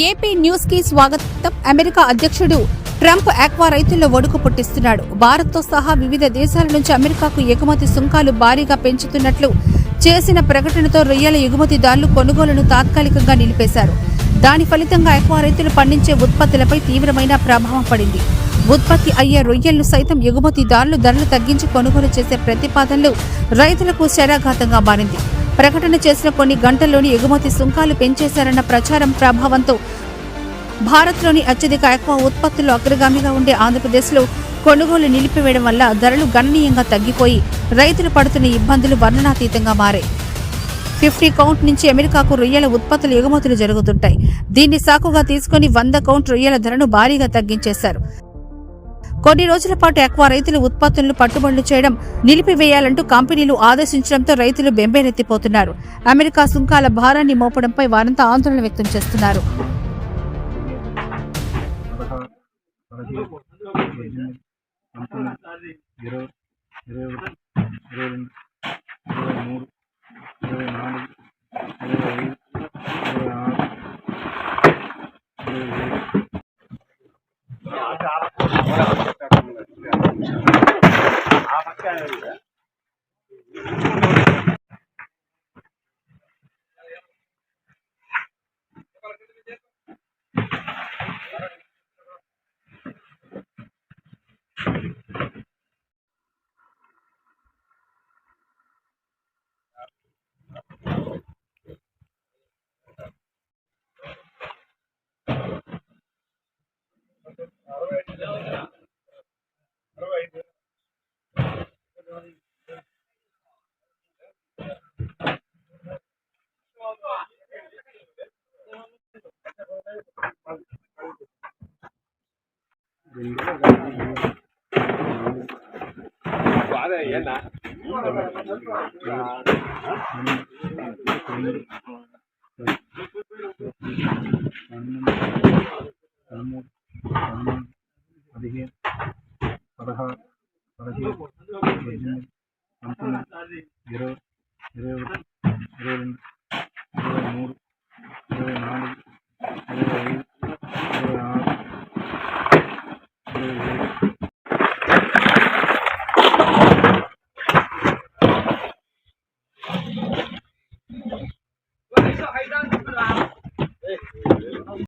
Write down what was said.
AP news కి స్వాగతం. America అధ్యక్షుడు ట్రంప్ ఆక్వా రైతుల్లో ఒడుకు పుట్టిస్తున్నాడు. భారత్తో సహా వివిధ దేశాల నుంచి అమెరికాకు ఎగుమతి సుంకాలు భారీగా పెంచుతున్నట్లు చేసిన ప్రకటనతో రొయ్యల ఎగుమతిదారులు కొనుగోలును తాత్కాలికంగా నిలిపేశారు. దాని ఫలితంగా ఆక్వా రైతులు పండించే ఉత్పత్తులపై తీవ్రమైన ప్రభావం పడింది. ఉత్పత్తి అయ్యే రొయ్యలను సైతం ఎగుమతిదారులు ధరలు తగ్గించి కొనుగోలు చేసే ప్రతిపాదనలు రైతులకు శరాఘాతంగా మారింది. ప్రకటన చేసిన కొన్ని గంటల్లోని ఎగుమతి సుంకాలు పెంచేశారన్న ప్రచారం ప్రభావంతో భారత్లోని అత్యధిక ఆక్వా ఉత్పత్తుల్లో అగ్రగామిగా ఉండే ఆంధ్రప్రదేశ్లో కొనుగోలు నిలిపివేయడం వల్ల ధరలు గణనీయంగా తగ్గిపోయి రైతులు పడుతున్న ఇబ్బందులు వర్ణనాతీతంగా మారాయి. 50 కౌంట్ నుంచి అమెరికాకు రొయ్యల ఉత్పత్తులు ఎగుమతులు జరుగుతుంటాయి. దీన్ని సాకుగా తీసుకుని 100 కౌంట్ రొయ్యల ధరను భారీగా తగ్గించేశారు. కొన్ని రోజుల పాటు ఆక్వా రైతుల ఉత్పత్తులను పట్టుబడులు చేయడం నిలిపివేయాలంటూ కంపెనీలు ఆదేశించడంతో రైతులు బెంబేలెత్తిపోతున్నారు. అమెరికా సుంకాల భారాన్ని మోపడంపై వారంతా ఆందోళన వ్యక్తం చేస్తున్నారు.